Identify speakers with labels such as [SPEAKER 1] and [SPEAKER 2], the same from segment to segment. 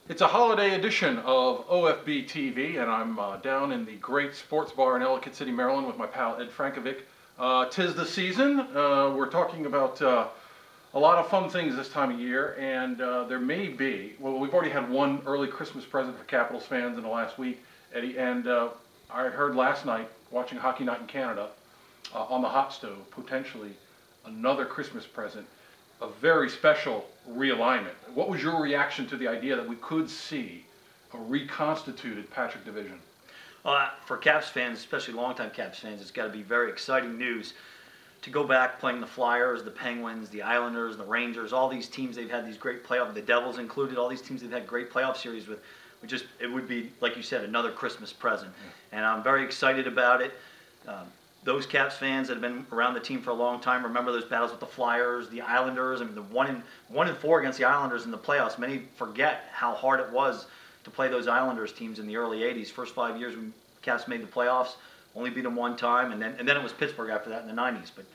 [SPEAKER 1] It's a holiday edition of OFB TV, and I'm down in the great sports bar in Ellicott City, Maryland with my pal Ed Frankovic. Tis the season. We're talking about a lot of fun things this time of year, and there may be, well, we've already had one early Christmas present for Capitals fans in the last week, Eddie, and I heard last night, watching Hockey Night in Canada, on the hot stove, potentially another Christmas present, a very special realignment. What was your reaction to the idea that we could see a reconstituted Patrick division?
[SPEAKER 2] For Caps fans, especially longtime Caps fans, it's got to be very exciting news to go back playing the Flyers, the Penguins, the Islanders, the Rangers, all these teams they've had these great playoff, the Devils included, all these teams they've had great playoff series with. It would be, like you said, another Christmas present. Yeah. And I'm very excited about it. Those Caps fans that have been around the team for a long time remember those battles with the Flyers, the Islanders. I mean, the 1-4 against the Islanders in the playoffs. Many forget how hard it was to play those Islanders teams in the early '80s. First 5 years when Caps made the playoffs, only beat them one time, and then it was Pittsburgh after that in the '90s. But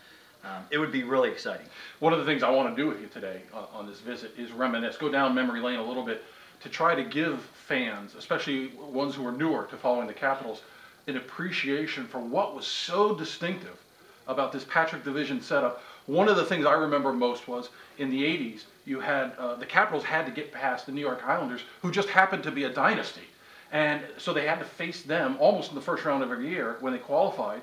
[SPEAKER 2] it would be really exciting.
[SPEAKER 1] One of the things I want to do with you today on this visit is reminisce, go down memory lane a little bit, to try to give fans, especially ones who are newer to following the Capitals, an appreciation for what was so distinctive about this Patrick division setup. One of the things I remember most was in the '80s, you had the Capitals had to get past the New York Islanders, who just happened to be a dynasty, and so they had to face them almost in the first round of every year when they qualified,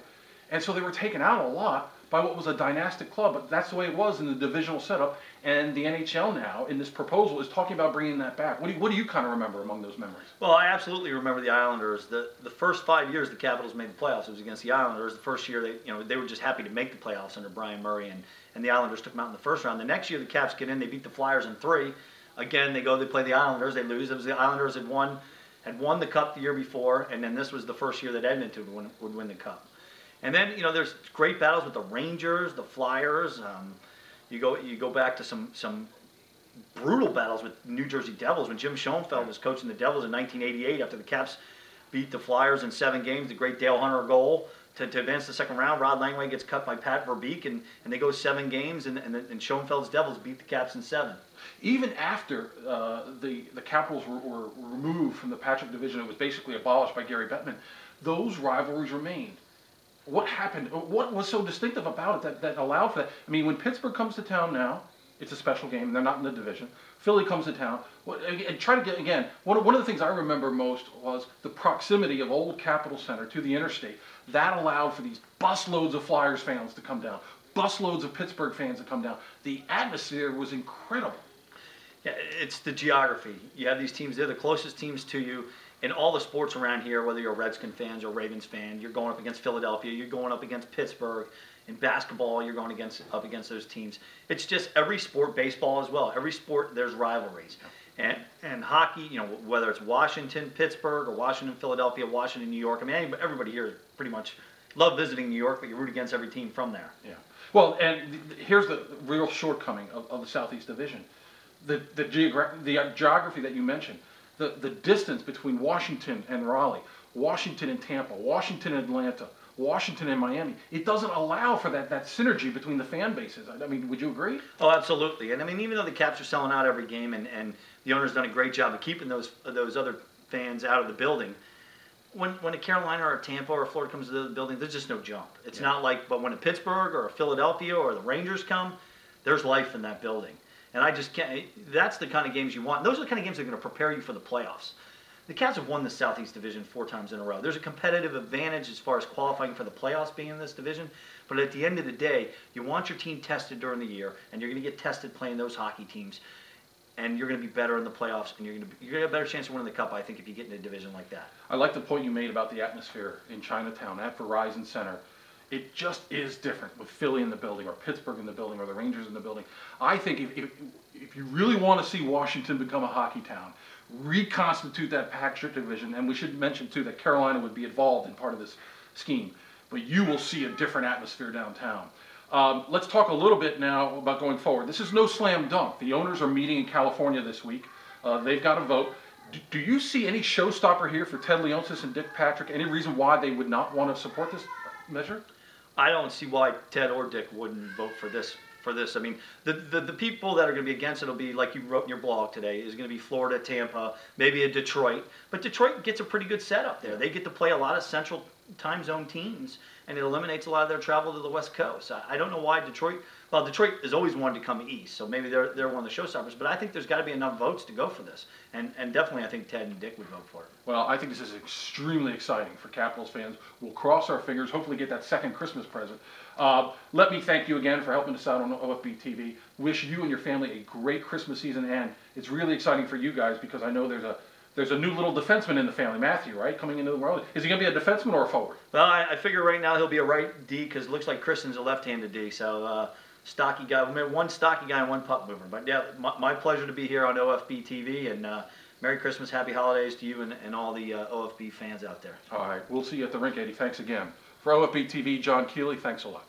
[SPEAKER 1] and so they were taken out a lot by what was a dynastic club. But that's the way it was in the divisional setup, and the NHL now in this proposal is talking about bringing that back. What do you kind of remember among those memories?
[SPEAKER 2] Well, I absolutely remember the Islanders. The first 5 years the Capitals made the playoffs, it was against the Islanders. The first year they were just happy to make the playoffs under Brian Murray, and the Islanders took them out in the first round. The next year the Caps get in, they beat the Flyers in 3. Again, they play the Islanders, they lose. It was the Islanders had won the Cup the year before, and then this was the first year that Edmonton would win the Cup. And then there's great battles with the Rangers, the Flyers. You go back to some brutal battles with New Jersey Devils when Jim Schoenfeld was coaching the Devils in 1988 after the Caps beat the Flyers in 7 games. The great Dale Hunter goal to advance the second round. Rod Langway gets cut by Pat Verbeek, and they go 7 games, and Schoenfeld's Devils beat the Caps in 7.
[SPEAKER 1] Even after the Capitals were removed from the Patrick division, it was basically abolished by Gary Bettman, those rivalries remained. What happened? What was so distinctive about it that allowed for that? I mean, when Pittsburgh comes to town now, it's a special game. They're not in the division. Philly comes to town. And try to get, again, one of the things I remember most was the proximity of Old Capitol Center to the interstate. That allowed for these busloads of Flyers fans to come down, busloads of Pittsburgh fans to come down. The atmosphere was incredible.
[SPEAKER 2] Yeah, it's the geography. You have these teams, they're the closest teams to you. In all the sports around here, whether you're a Redskin fan or Ravens fan, you're going up against Philadelphia, you're going up against Pittsburgh. In basketball, you're going up against those teams. It's just every sport, baseball as well. Every sport, there's rivalries. And hockey, whether it's Washington, Pittsburgh, or Washington, Philadelphia, Washington, New York. I mean, everybody here pretty much love visiting New York, but you root against every team from there.
[SPEAKER 1] Yeah. Well, and here's the real shortcoming of the Southeast Division. The geography that you mentioned. The distance between Washington and Raleigh, Washington and Tampa, Washington and Atlanta, Washington and Miami, it doesn't allow for that synergy between the fan bases. I mean, would you agree?
[SPEAKER 2] Oh, absolutely. And I mean, even though the Caps are selling out every game and the owner's done a great job of keeping those other fans out of the building, when a Carolina or a Tampa or a Florida comes to the building, there's just no jump. It's not like, but when a Pittsburgh or a Philadelphia or the Rangers come, there's life in that building. And I just can't. That's the kind of games you want. Those are the kind of games that are going to prepare you for the playoffs. The Cavs have won the Southeast Division 4 times in a row. There's a competitive advantage as far as qualifying for the playoffs being in this division. But at the end of the day, you want your team tested during the year, and you're going to get tested playing those hockey teams, and you're going to be better in the playoffs, and you're going to have a better chance of winning the Cup, I think, if you get in a division like that.
[SPEAKER 1] I like the point you made about the atmosphere in Chinatown at Verizon Center. It just is different with Philly in the building, or Pittsburgh in the building, or the Rangers in the building. I think if you really want to see Washington become a hockey town, reconstitute that Patrick division, and we should mention too that Carolina would be involved in part of this scheme, but you will see a different atmosphere downtown. Let's talk a little bit now about going forward. This is no slam dunk. The owners are meeting in California this week. They've got a vote. Do you see any showstopper here for Ted Leonsis and Dick Patrick? Any reason why they would not want to support this measure?
[SPEAKER 2] I don't see why Ted or Dick wouldn't vote for this for this. I mean, the people that are going to be against it will be, like you wrote in your blog today, is going to be Florida, Tampa, maybe a Detroit. But Detroit gets a pretty good setup there. They get to play a lot of central time zone teams, and it eliminates a lot of their travel to the West Coast. I don't know why Detroit. Well, Detroit has always wanted to come east, so maybe they're one of the showstoppers. But I think there's got to be enough votes to go for this, and definitely I think Ted and Dick would vote for it.
[SPEAKER 1] Well, I think this is extremely exciting for Capitals fans. We'll cross our fingers, hopefully get that second Christmas present. Let me thank you again for helping us out on OFB TV. Wish you and your family a great Christmas season, and it's really exciting for you guys because I know there's a new little defenseman in the family, Matthew, right, coming into the world. Is he going to be a defenseman or a forward?
[SPEAKER 2] Well, I figure right now he'll be a right D because it looks like Kristen's a left-handed D. So stocky guy, one stocky guy and one puck mover. But yeah, my pleasure to be here on OFB TV, and Merry Christmas, Happy Holidays to you and all the OFB fans out there.
[SPEAKER 1] All right, we'll see you at the rink, Eddie. Thanks again. For OFB TV, John Keeley, thanks a lot.